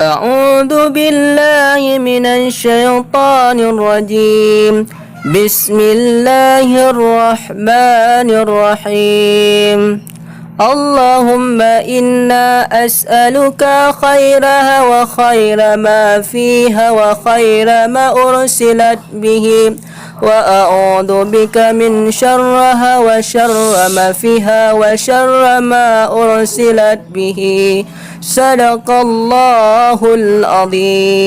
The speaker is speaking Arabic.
أعوذ بالله من الشيطان الرجيم. بسم الله الرحمن الرحيم. اللهم إنا أسألك خيرها وخير ما فيها وخير ما أرسلت به، وأعوذ بك من شرها وشر ما فيها وشر ما أرسلت به. صدق الله العظيم.